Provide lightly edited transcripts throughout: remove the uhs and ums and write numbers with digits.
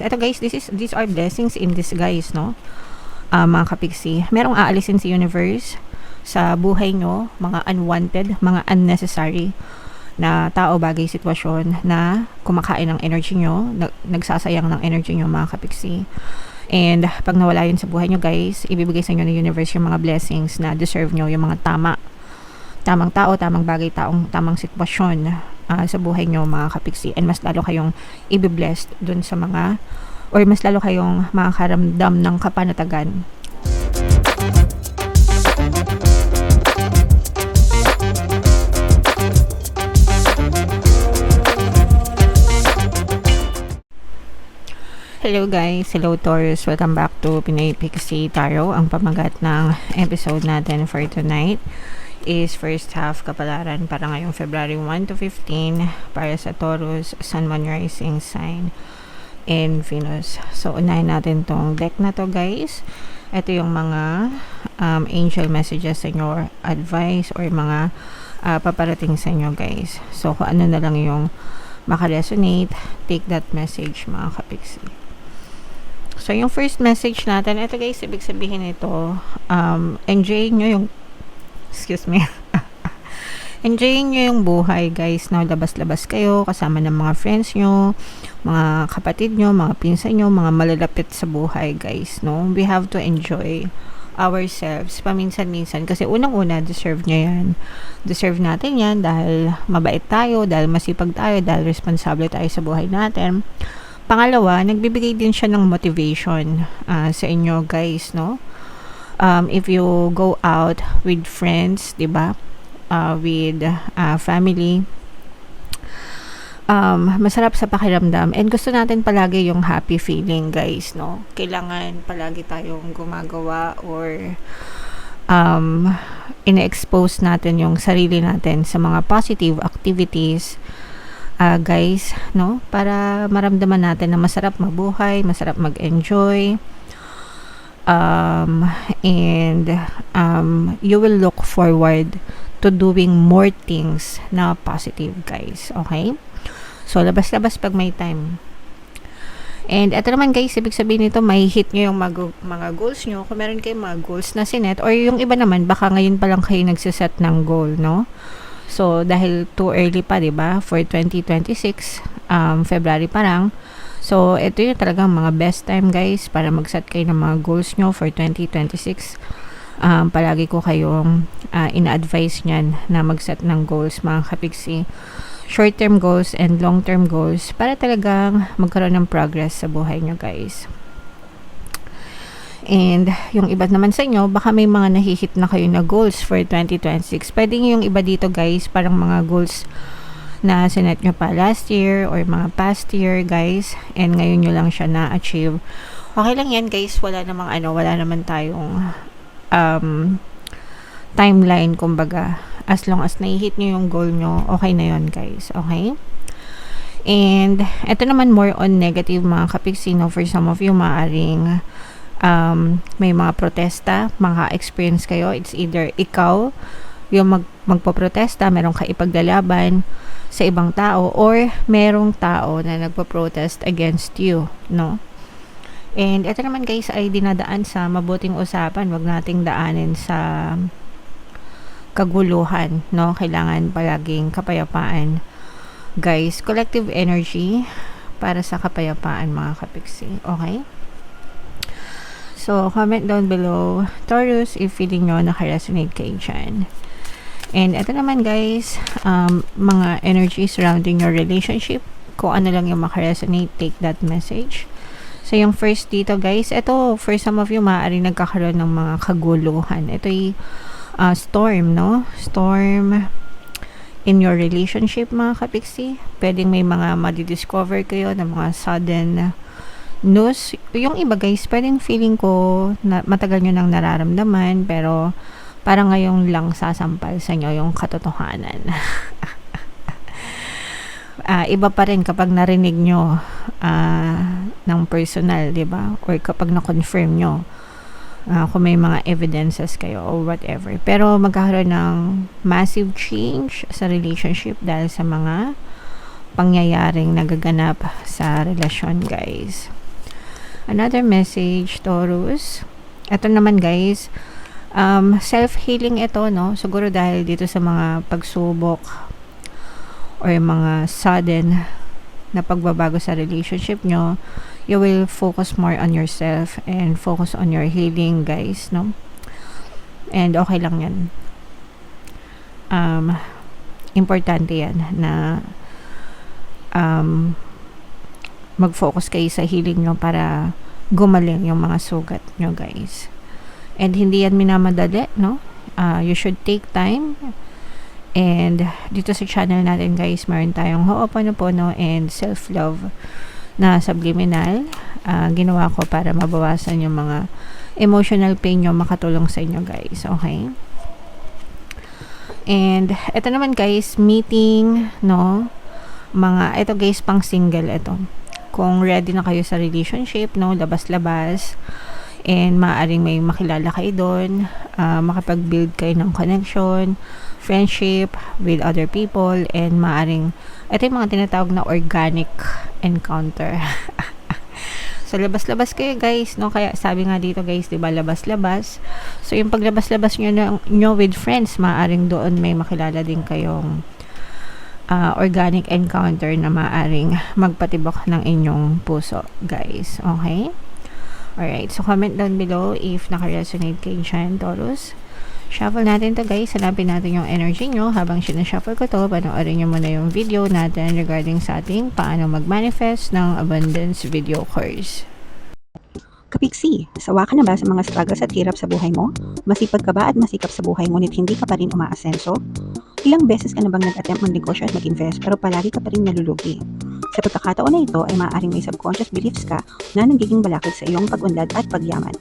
Ito guys, these are blessings in disguise, no? Mga kapiksi. Merong aalisin si universe sa buhay nyo, mga unwanted, mga unnecessary na tao, bagay, sitwasyon na kumakain ng energy nyo, nagsasayang ng energy nyo, mga kapiksi. And pag nawala yun sa buhay nyo guys, ibibigay sa inyo ng universe yung mga blessings na deserve nyo, yung mga tamang tao, tamang bagay, tamang sitwasyon sa buhay nyo, mga kapiksi. And mas lalo kayong i-blessed dun sa mga, or mas lalo kayong makakaramdam ng kapanatagan. Hello guys, hello Taurus, welcome back to Pinoy Pixie Tarot. Ang pamagat ng episode natin for tonight is first half kapalaran para ngayong February 1 to 15 para sa Taurus, Sun, Moon, Rising sign and Venus. So unahin natin tong deck na to guys. Ito yung mga angel messages sa inyo, advice or mga paparating sa inyo guys. So kung ano na lang yung makaresonate, take that message, mga kapiksi. So yung first message natin, ito guys, ibig sabihin ito, enjoy nyo yung enjoyin nyo yung buhay guys, no? Labas-labas kayo kasama ng mga friends nyo, mga kapatid nyo, mga pinsan nyo, mga malalapit sa buhay guys, no? We have to enjoy ourselves paminsan-minsan kasi unang-una deserve nyo yan, deserve natin yan dahil mabait tayo, dahil masipag tayo, dahil responsable tayo sa buhay natin. Pangalawa, nagbibigay din siya ng motivation sa inyo guys, no? If you go out with friends, diba? With family, masarap sa pakiramdam and gusto natin palagi yung happy feeling guys, no? Kailangan palagi tayong gumagawa or ina-expose natin yung sarili natin sa mga positive activities guys, no? Para maramdaman natin na masarap mabuhay, masarap mag-enjoy. And you will look forward to doing more things na positive guys, okay? So labas-labas pag may time. And ito naman guys, ibig sabihin nito may hit nyo yung mga goals nyo kung meron kayong mga goals na sinet, or yung iba naman baka ngayon pa lang kayo nagsiset ng goal, no? So dahil too early pa, diba? For 2026 February pa lang. So, ito yung talagang mga best time guys para mag-set kayo ng mga goals nyo for 2026. Palagi ko kayong ina-advise nyan na mag-set ng goals, mga kapiksi. Short-term goals and long-term goals para talagang magkaroon ng progress sa buhay nyo guys. And yung iba naman sa inyo, baka may mga nahihit na kayo na goals for 2026. Pwede yung iba dito guys, parang mga goals na sinet nyo pa last year or mga past year guys, and ngayon nyo lang siya na-achieve. Okay lang yan guys, wala naman tayong timeline kumbaga. As long as nai-hit nyo yung goal nyo, okay na yon guys, okay? And ito naman more on negative, mga kapiksi, no? For some of you, maaring may mga protesta, mga experience kayo. It's either ikaw yung magpo-protesta, meron ka ipaglalaban sa ibang tao, or merong tao na nagpo-protest against you, no? And ito naman guys ay dinadaan sa mabuting usapan, wag nating daanin sa kaguluhan, no? Kailangan palaging kapayapaan guys, collective energy para sa kapayapaan, mga kapiksi, okay? So comment down below Taurus if feeling nyo naka-resonate kayo dyan. And ito naman guys, mga energy surrounding your relationship, kung ano lang yung makaresonate, take that message. So yung first dito guys, ito for some of you maaaring nagkakaroon ng mga kaguluhan. Ito yung storm, no? Storm in your relationship, mga kapiksi. Pwedeng may mga madidiscover kayo ng mga sudden news. Yung iba guys, pwedeng feeling ko na matagal nyo nang nararamdaman, pero parang ngayong lang sasampal sa inyo yung katotohanan. Iba pa rin kapag narinig nyo ng personal, diba? Or kapag na-confirm nyo kung may mga evidences kayo or whatever. Pero magkakaroon ng massive change sa relationship dahil sa mga pangyayaring nagaganap sa relasyon guys. Another message, Taurus. Ito naman guys, self-healing ito, no? Siguro dahil dito sa mga pagsubok or mga sudden na pagbabago sa relationship nyo, you will focus more on yourself and focus on your healing, guys, no? And okay lang yan. Importante yan na mag-focus kayo sa healing nyo para gumaling yung mga sugat nyo, guys. And hindi yan minamadali, no? You should take time. And dito sa channel natin, guys, meron tayong Ho'oponopono and self-love na subliminal. Ginawa ko para mabawasan yung mga emotional pain nyo, makatulong sa inyo, guys. Okay? And ito naman, guys, meeting, no? Ito guys, pang single ito. Kung ready na kayo sa relationship, no? Labas-labas. And maaaring may makilala kayo doon. Makapag-build kayo ng connection, friendship with other people, and maaaring, ito yung mga tinatawag na organic encounter. So, labas-labas kayo, guys, no? Kaya sabi nga dito, guys, diba, labas-labas. So, yung paglabas-labas nyo with friends, maaaring doon may makilala din kayong organic encounter na maaaring magpatibok ng inyong puso, guys. Okay? Alright, so comment down below if naka-resonate kayo dyan, Taurus. Shuffle natin to, guys. Hanapin natin yung energy nyo. Habang sinashuffle ko to, panoorin nyo muna yung video natin regarding sa ating paano mag-manifest ng abundance video course. Kapiksi, sawa ka na ba sa mga struggles at hirap sa buhay mo? Masipag ka ba at masikap sa buhay ngunit hindi ka pa rin umaasenso? Ilang beses ka na bang nag-attempt mag-negosyo at mag-invest pero palagi ka pa rin nalulugi? Sa pagkakataon na ito ay maaaring may subconscious beliefs ka na nagiging balakid sa iyong pag-unlad at pagyaman.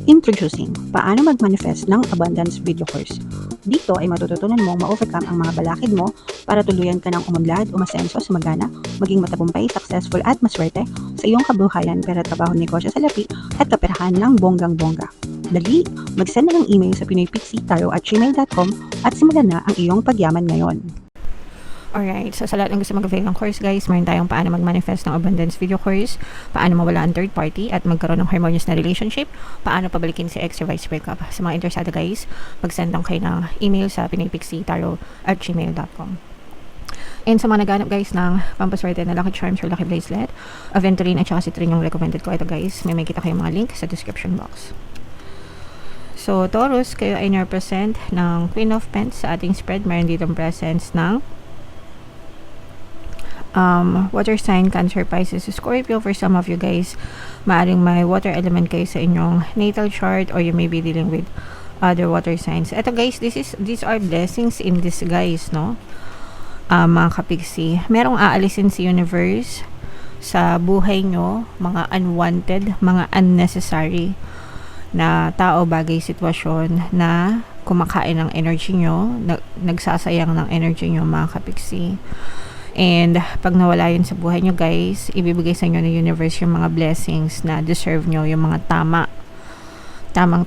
Introducing, paano mag-manifest ng abundance video course. Dito ay matututunan mong ma-overcome ang mga balakid mo para tuluyan ka ng umunlad, umasenso, sumagana, maging matagumpay, successful at maswerte sa iyong kabuhayan, pera, trabaho, negosyo, salapi at kaperahan ng bonggang-bongga. Dali, mag-send na ng email sa pinoypixie@gmail.com at simulan na ang iyong pagyaman ngayon. Alright, so sa lahat ng gusto mag-avail ng course, guys, meron tayong paano mag-manifest ng abundance video course, paano mawala ang third party at magkaroon ng harmonious na relationship, paano pabalikin si ex or vice breakup. Sa mga interesado, guys, mag-send lang kayo ng email sa pinoypixie@gmail.com. And sa mga naghanap, guys, ng pampaswerte na lucky charms or lucky bracelet, Aventurine at saka Citrine yung recommended ko. Ito, guys, may makita kayong mga link sa description box. So, Taurus, kayo ay na-represent ng Queen of Pentacles sa ating spread. Meron ditong presence ng water sign, Cancer, Pisces, Scorpio. For some of you, guys, maaring may water element kayo sa inyong natal chart, or you may be dealing with other water signs. Ito, guys, these are blessings in disguise, no? Mga kapiksi, merong aalisin si universe sa buhay nyo, mga unwanted, mga unnecessary na tao, bagay, sitwasyon na kumakain ng energy nyo, nagsasayang ng energy nyo, mga kapiksi. And pag nawala yun sa buhay nyo, guys, ibibigay sa inyo ng universe yung mga blessings na deserve nyo, yung mga tamang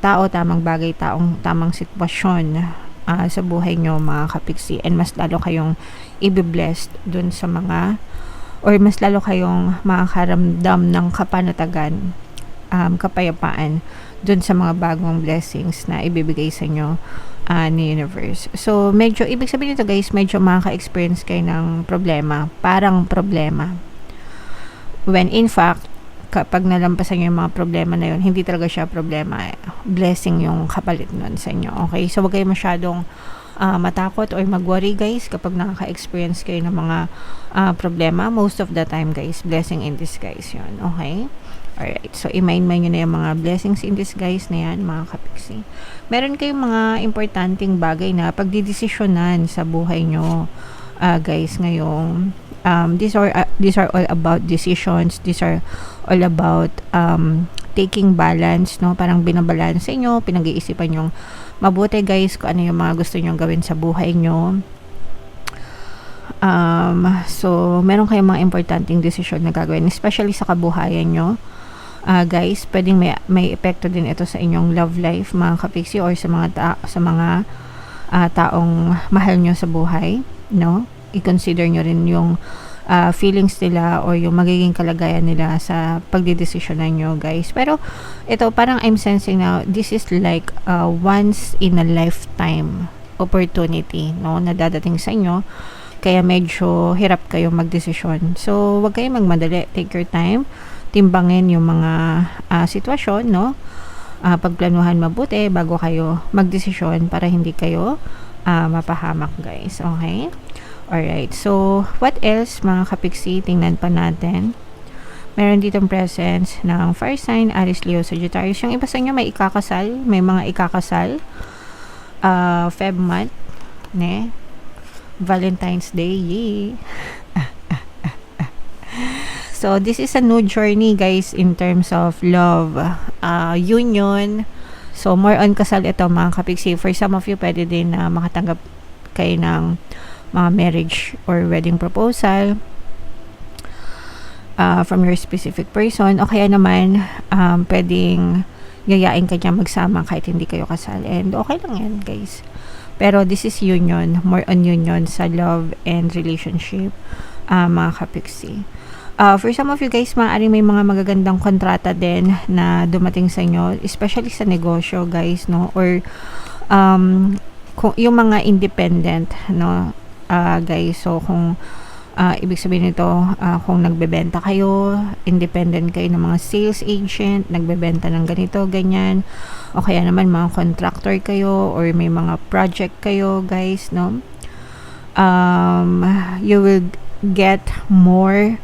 tao, tamang bagay, tamang sitwasyon sa buhay nyo, mga kapiksi. And mas lalo kayong i-blessed dun sa mga, or mas lalo kayong makakaramdam ng kapanatagan, kapayapaan dun sa mga bagong blessings na ibibigay sa inyo ni universe. So, medyo, ibig sabihin nito, guys, medyo makaka-experience kayo ng problema, parang problema. When in fact, kapag nalampasan nyo yung mga problema na yun, hindi talaga siya problema. Blessing yung kapalit nun sa inyo. Okay? So, wag kayo masyadong matakot or mag-worry, guys, kapag nakaka-experience kayo ng mga problema. Most of the time, guys, blessing in disguise yun. Okay? Alright, so i-mind-mind nyo na yung mga blessings in disguise na yan, mga kapiksi. Meron kayong mga importanteng bagay na pagdidesisyonan sa buhay nyo, guys, ngayong these are all about decisions. These are all about taking balance, no? Parang binabalance inyo, pinag-iisipan yung mabuti, guys, kung ano yung mga gusto nyo gawin sa buhay nyo. So, meron kayong mga importanteng desisyon na gagawin, especially sa kabuhayan nyo. Guys, pwedeng may epekto din ito sa inyong love life, mga kapiksi, or sa mga taong mahal nyo sa buhay, no? I-consider nyo rin yung feelings nila or yung magiging kalagayan nila sa pagdidesisyonan nyo, guys. Pero ito, parang I'm sensing now, this is like once in a lifetime opportunity, no, na dadating sa inyo. Kaya medyo hirap kayo magdesisyon. So, wag kayong magmadali. Take your time. Timbangin yung mga sitwasyon, no? Pagplanuhan mabuti bago kayo magdesisyon para hindi kayo mapahamak, guys. Okay? Alright. So, what else, mga kapiksi? Tingnan pa natin. Meron ditong presence ng fire sign, Aries, Leo, Sagittarius. Yung iba sa inyo may ikakasal. May mga ikakasal. Feb month. Ne? Valentine's Day. Yay! So, this is a new journey, guys, in terms of love, union. So, more on kasal ito, mga kapiksi. For some of you, pwede din na makatanggap kayo ng mga marriage or wedding proposal from your specific person. O kaya naman, pwedeng yayain ka niya magsama kahit hindi kayo kasal. And okay lang yan, guys. Pero this is union, more on union sa love and relationship, mga kapiksi. For some of you guys, maaaring may mga magagandang kontrata din na dumating sa inyo, especially sa negosyo, guys, no? Or yung mga independent, no? Guys, so kung ibig sabihin nito, kung nagbebenta kayo, independent kayo ng mga sales agent, nagbebenta ng ganito, ganyan, o kaya naman mga contractor kayo, or may mga project kayo, guys, no? You will get more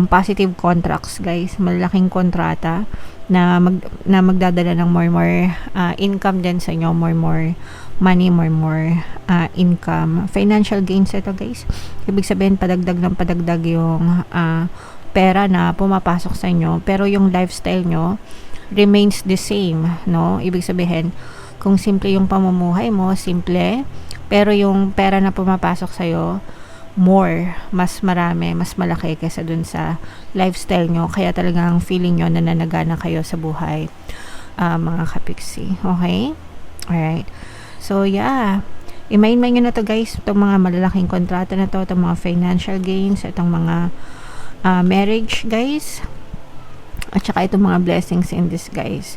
positive contracts, guys, malaking kontrata na magdadala ng more income din sa inyo, more money, more income, financial gains ito, guys. Ibig sabihin, padagdag yung pera na pumapasok sa inyo, pero yung lifestyle nyo remains the same, no? Ibig sabihin, kung simple yung pamumuhay mo, simple, pero yung pera na pumapasok sa'yo, mas marami, mas malaki kaysa dun sa lifestyle nyo. Kaya talagang feeling nyo na nanagana kayo sa buhay, mga kapiksi. Okay? Alright. So, yeah. I-mind nyo na to, guys. Itong mga malalaking kontrata na to, itong mga financial gains, itong mga marriage, guys. At saka itong mga blessings in disguise.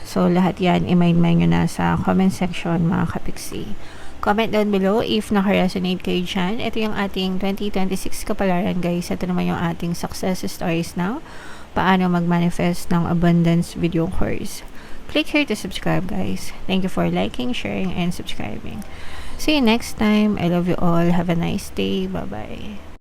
So, lahat yan, i-mind nyo na sa comment section, mga kapiksi. Comment down below if naka-resonate kayo dyan. Ito yung ating 2026 kapalaran, guys. Ito naman yung ating success stories now. Paano mag-manifest ng abundance video course. Click here to subscribe, guys. Thank you for liking, sharing, and subscribing. See you next time. I love you all. Have a nice day. Bye-bye.